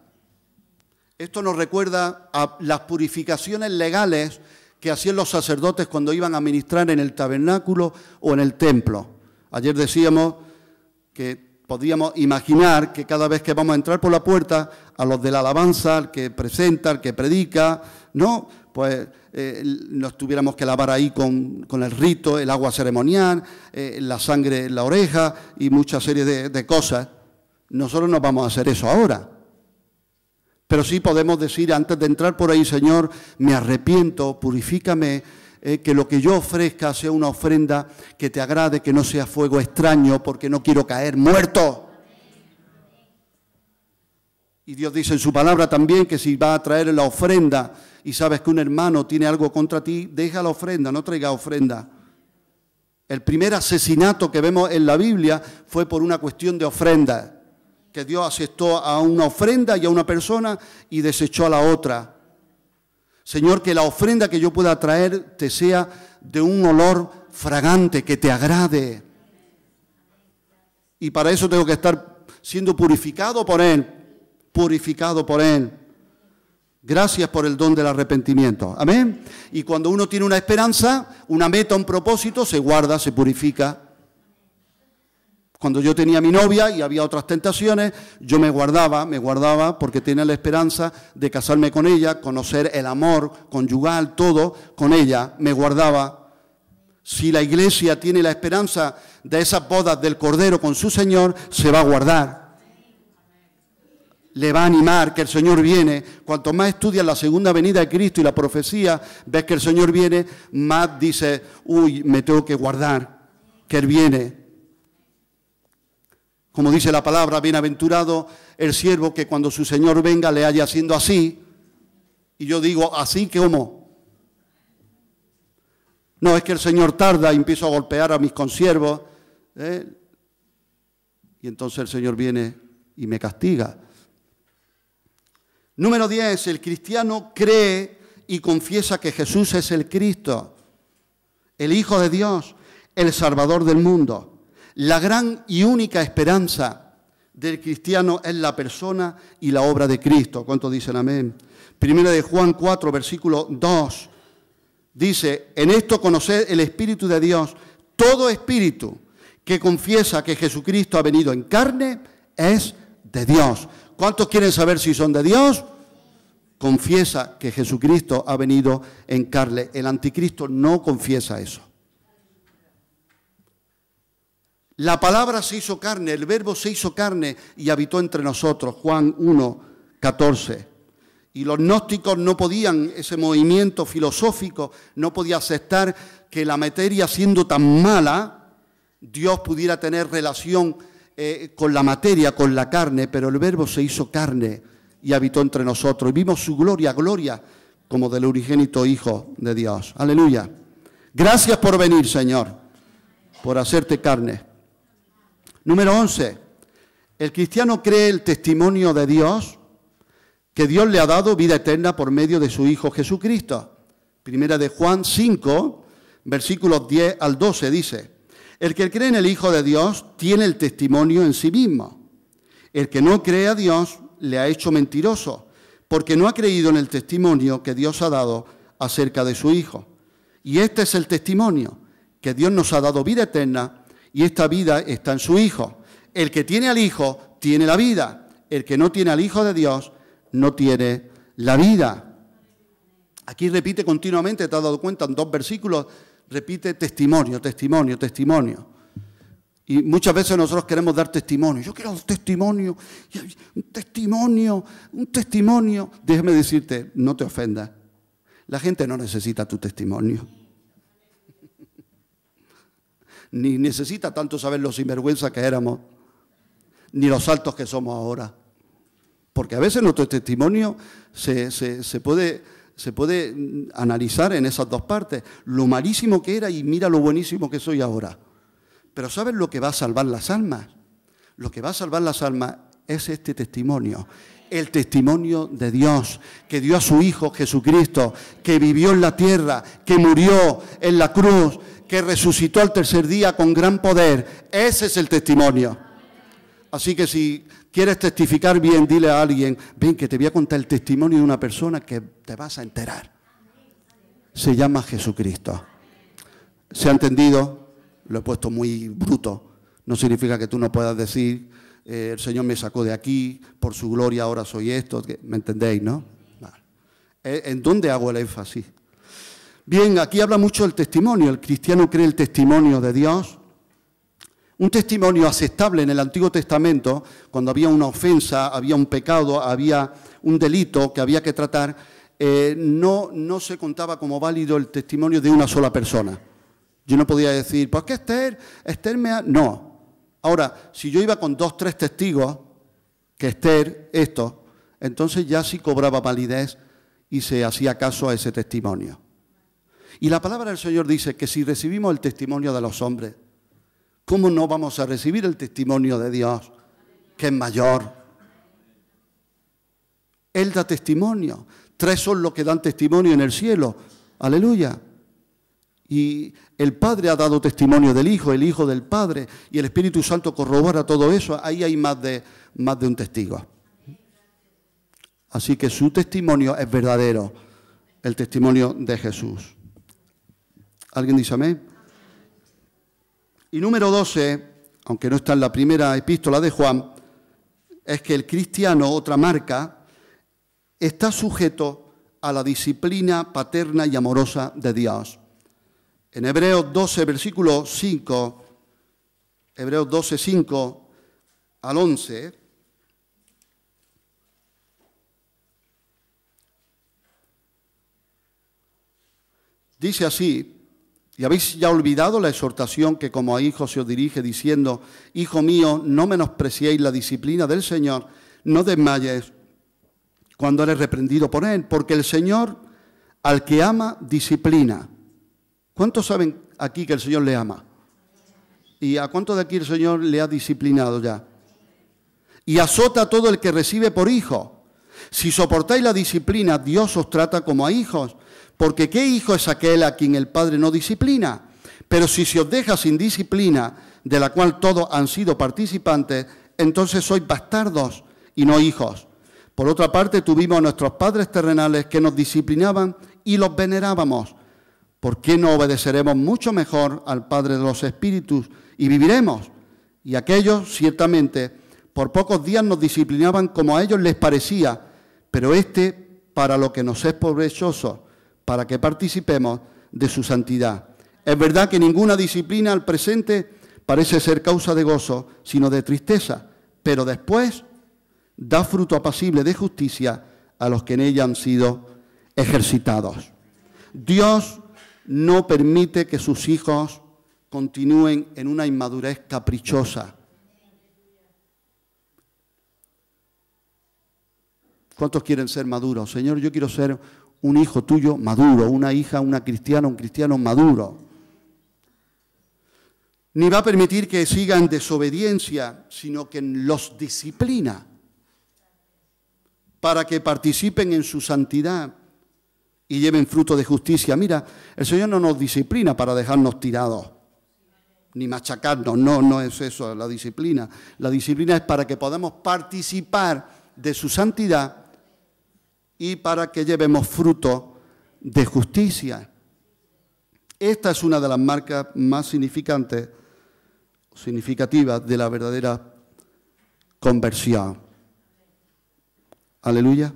Esto nos recuerda a las purificaciones legales que hacían los sacerdotes cuando iban a ministrar en el tabernáculo o en el templo. Ayer decíamos que podíamos imaginar que cada vez que vamos a entrar por la puerta, a los de la alabanza, al que presenta, al que predica, ¿no? Pues nos tuviéramos que lavar ahí con el rito, el agua ceremonial, la sangre en la oreja y mucha serie de cosas. Nosotros no vamos a hacer eso ahora. Pero sí podemos decir antes de entrar por ahí: Señor, me arrepiento, purifícame, que lo que yo ofrezca sea una ofrenda que te agrade, que no sea fuego extraño, porque no quiero caer muerto. Y Dios dice en su palabra también que si va a traer la ofrenda y sabes que un hermano tiene algo contra ti, deja la ofrenda, no traiga ofrenda. El primer asesinato que vemos en la Biblia fue por una cuestión de ofrenda, que Dios aceptó a una ofrenda y a una persona y desechó a la otra. Señor, que la ofrenda que yo pueda traer te sea de un olor fragante, que te agrade. Y para eso tengo que estar siendo purificado por Él, purificado por Él. Gracias por el don del arrepentimiento. Amén. Y cuando uno tiene una esperanza, una meta, un propósito, se guarda, se purifica. Cuando yo tenía a mi novia y había otras tentaciones, yo me guardaba porque tenía la esperanza de casarme con ella, conocer el amor conyugal, todo con ella, me guardaba. Si la iglesia tiene la esperanza de esas bodas del Cordero con su Señor, se va a guardar. Le va a animar que el Señor viene. Cuanto más estudias la segunda venida de Cristo y la profecía, ves que el Señor viene, más dice, uy, me tengo que guardar, que Él viene. Como dice la palabra, bienaventurado el siervo que cuando su Señor venga le haya haciendo así. Y yo digo, ¿así cómo? No, es que el Señor tarda y empiezo a golpear a mis consiervos. Y entonces el Señor viene y me castiga. Número 10, el cristiano cree y confiesa que Jesús es el Cristo, el Hijo de Dios, el Salvador del mundo. La gran y única esperanza del cristiano es la persona y la obra de Cristo. ¿Cuántos dicen amén? Primera de Juan 4, versículo 2, dice, en esto conoced el Espíritu de Dios. Todo espíritu que confiesa que Jesucristo ha venido en carne es de Dios. ¿Cuántos quieren saber si son de Dios? Confiesa que Jesucristo ha venido en carne. El anticristo no confiesa eso. La palabra se hizo carne, el verbo se hizo carne y habitó entre nosotros. Juan 1, 14. Y los gnósticos no podían, ese movimiento filosófico, no podía aceptar que la materia siendo tan mala, Dios pudiera tener relación con la materia, con la carne, pero el verbo se hizo carne y habitó entre nosotros. Y vimos su gloria, gloria como del unigénito Hijo de Dios. Aleluya. Gracias por venir, Señor, por hacerte carne. Número 11. El cristiano cree el testimonio de Dios, que Dios le ha dado vida eterna por medio de su Hijo Jesucristo. Primera de Juan 5, versículos 10 al 12 dice, el que cree en el Hijo de Dios tiene el testimonio en sí mismo. El que no cree a Dios le ha hecho mentiroso, porque no ha creído en el testimonio que Dios ha dado acerca de su Hijo. Y este es el testimonio, que Dios nos ha dado vida eterna, y esta vida está en su Hijo. El que tiene al Hijo tiene la vida. El que no tiene al Hijo de Dios no tiene la vida. Aquí repite continuamente, te has dado cuenta, en 2 versículos, repite testimonio, testimonio, testimonio. Y muchas veces nosotros queremos dar testimonio. Yo quiero un testimonio, un testimonio, un testimonio. Déjame decirte, no te ofendas. La gente no necesita tu testimonio. Ni necesita tanto saber los sinvergüenza que éramos, ni los altos que somos ahora. Porque a veces nuestro testimonio se puede analizar en esas dos partes. Lo malísimo que era y mira lo buenísimo que soy ahora. Pero ¿sabes lo que va a salvar las almas? Lo que va a salvar las almas es este testimonio. El testimonio de Dios, que dio a su Hijo Jesucristo, que vivió en la tierra, que murió en la cruz, que resucitó al tercer día con gran poder. Ese es el testimonio. Así que si quieres testificar bien, dile a alguien, ven que te voy a contar el testimonio de una persona que te vas a enterar. Se llama Jesucristo. ¿Se ha entendido? Lo he puesto muy bruto. No significa que tú no puedas decir, el Señor me sacó de aquí, por su gloria ahora soy esto. ¿Me entendéis, no? Vale. ¿En dónde hago el énfasis? Bien, aquí habla mucho del testimonio. El cristiano cree el testimonio de Dios. Un testimonio aceptable en el Antiguo Testamento, cuando había una ofensa, había un pecado, había un delito que había que tratar, no se contaba como válido el testimonio de una sola persona. Yo no podía decir, pues que Esther me ha... No. Ahora, si yo iba con 2, 3 testigos, que Esther, esto, entonces ya sí cobraba validez y se hacía caso a ese testimonio. Y la palabra del Señor dice que si recibimos el testimonio de los hombres, ¿cómo no vamos a recibir el testimonio de Dios, que es mayor? Él da testimonio. 3 son los que dan testimonio en el cielo. Aleluya. Y el Padre ha dado testimonio del Hijo, el Hijo del Padre, y el Espíritu Santo corrobora todo eso. Ahí hay más de un testigo. Así que su testimonio es verdadero, el testimonio de Jesús. ¿Alguien dice amén? Y número 12, aunque no está en la primera epístola de Juan, es que el cristiano, otra marca, está sujeto a la disciplina paterna y amorosa de Dios. En Hebreos 12, versículo 5, Hebreos 12, 5 al 11, dice así: ¿y habéis ya olvidado la exhortación que como a hijos se os dirige, diciendo: Hijo mío, no menospreciéis la disciplina del Señor, no desmayes cuando eres reprendido por Él, porque el Señor al que ama disciplina? ¿Cuántos saben aquí que el Señor le ama? ¿Y a cuántos de aquí el Señor le ha disciplinado ya? Y azota a todo el que recibe por hijo. Si soportáis la disciplina, Dios os trata como a hijos. Porque ¿qué hijo es aquel a quien el Padre no disciplina? Pero si se os deja sin disciplina, de la cual todos han sido participantes, entonces sois bastardos y no hijos. Por otra parte, tuvimos a nuestros padres terrenales que nos disciplinaban y los venerábamos. ¿Por qué no obedeceremos mucho mejor al Padre de los Espíritus y viviremos? Y aquellos, ciertamente, por pocos días nos disciplinaban como a ellos les parecía, pero para lo que nos es provechoso, para que participemos de su santidad. Es verdad que ninguna disciplina al presente parece ser causa de gozo, sino de tristeza, pero después da fruto apacible de justicia a los que en ella han sido ejercitados. Dios no permite que sus hijos continúen en una inmadurez caprichosa. ¿Cuántos quieren ser maduros? Señor, yo quiero ser un hijo tuyo maduro, una hija, una cristiana, un cristiano maduro. Ni va a permitir que sigan en desobediencia, sino que los disciplina para que participen en su santidad y lleven fruto de justicia. Mira, el Señor no nos disciplina para dejarnos tirados, ni machacarnos. No es eso la disciplina. La disciplina es para que podamos participar de su santidad y para que llevemos fruto de justicia. Esta es una de las marcas más significativas de la verdadera conversión. Aleluya.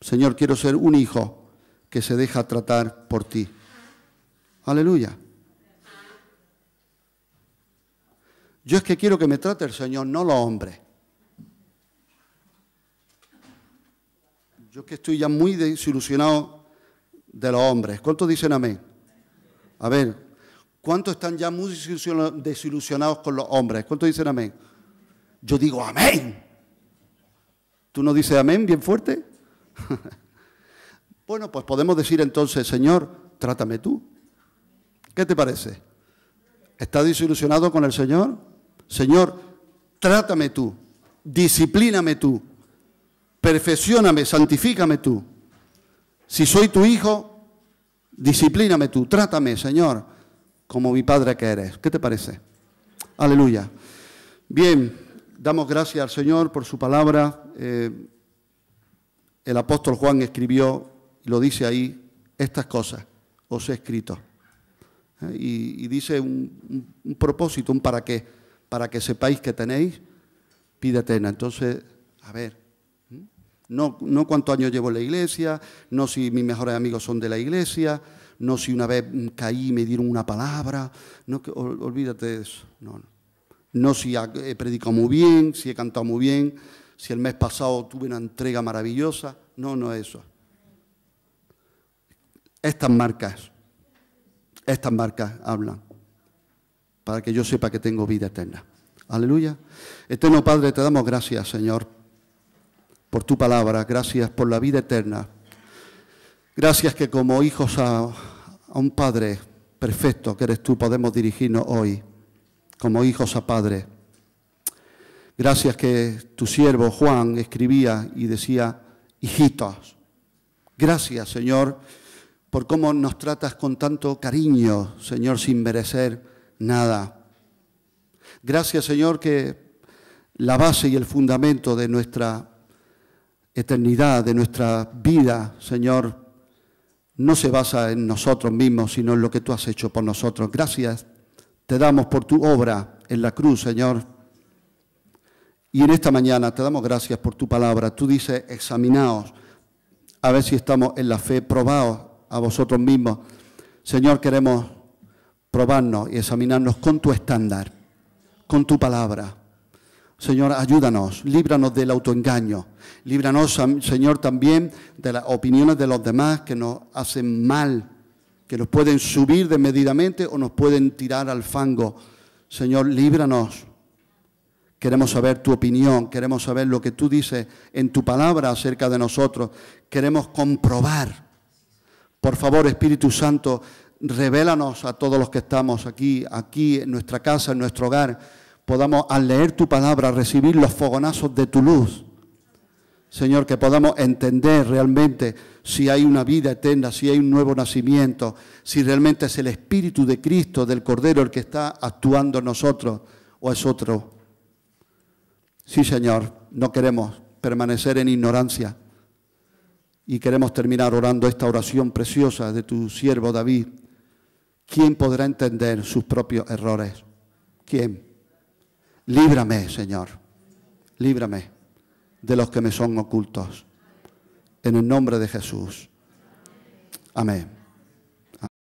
Señor, quiero ser un hijo que se deja tratar por ti. Aleluya. Yo es que quiero que me trate el Señor, no los hombres. Yo es que estoy ya muy desilusionado de los hombres. ¿Cuántos dicen amén? A ver, ¿cuántos están ya muy desilusionados con los hombres? ¿Cuántos dicen amén? Yo digo amén. ¿Tú no dices amén bien fuerte? Bueno, pues podemos decir entonces: Señor, trátame tú. ¿Qué te parece? ¿Estás desilusionado con el Señor? Señor, trátame tú, disciplíname tú, perfeccióname, santifícame tú. Si soy tu hijo, disciplíname tú, trátame, Señor, como mi Padre que eres. ¿Qué te parece? Aleluya. Bien, damos gracias al Señor por su palabra. El apóstol Juan escribió, y lo dice ahí: estas cosas os he escrito. Y dice un propósito, un para qué. Para que sepáis que tenéis vida eterna. Entonces, a ver, no cuántos años llevo en la iglesia, no si mis mejores amigos son de la iglesia, no si una vez caí y me dieron una palabra, no, olvídate de eso. No si he predicado muy bien, si he cantado muy bien. si el mes pasado tuve una entrega maravillosa. No, no es eso. Estas marcas hablan para que yo sepa que tengo vida eterna. Aleluya. Eterno Padre, te damos gracias, Señor, por tu palabra. Gracias por la vida eterna. Gracias que como hijos a un Padre perfecto que eres tú, podemos dirigirnos hoy como hijos a Padre. Gracias que tu siervo Juan escribía y decía, hijitos. Gracias, Señor, por cómo nos tratas con tanto cariño, Señor, sin merecer nada. Gracias, Señor, que la base y el fundamento de nuestra eternidad, de nuestra vida, Señor, no se basa en nosotros mismos, sino en lo que tú has hecho por nosotros. Gracias te damos por tu obra en la cruz, Señor. Y en esta mañana te damos gracias por tu palabra. Tú dices, examinaos, a ver si estamos en la fe, probaos a vosotros mismos. Señor, queremos probarnos y examinarnos con tu estándar, con tu palabra. Señor, ayúdanos, líbranos del autoengaño. Líbranos, Señor, también de las opiniones de los demás que nos hacen mal, que nos pueden subir desmedidamente o nos pueden tirar al fango. Señor, líbranos. Queremos saber tu opinión, queremos saber lo que tú dices en tu palabra acerca de nosotros. Queremos comprobar. Por favor, Espíritu Santo, revélanos a todos los que estamos aquí en nuestra casa, en nuestro hogar, podamos al leer tu palabra recibir los fogonazos de tu luz. Señor, que podamos entender realmente si hay una vida eterna, si hay un nuevo nacimiento, si realmente es el Espíritu de Cristo, del Cordero, el que está actuando en nosotros o es otro. Sí, Señor, no queremos permanecer en ignorancia y queremos terminar orando esta oración preciosa de tu siervo David. ¿Quién podrá entender sus propios errores? ¿Quién? Líbrame, Señor, líbrame de los que me son ocultos. En el nombre de Jesús. Amén.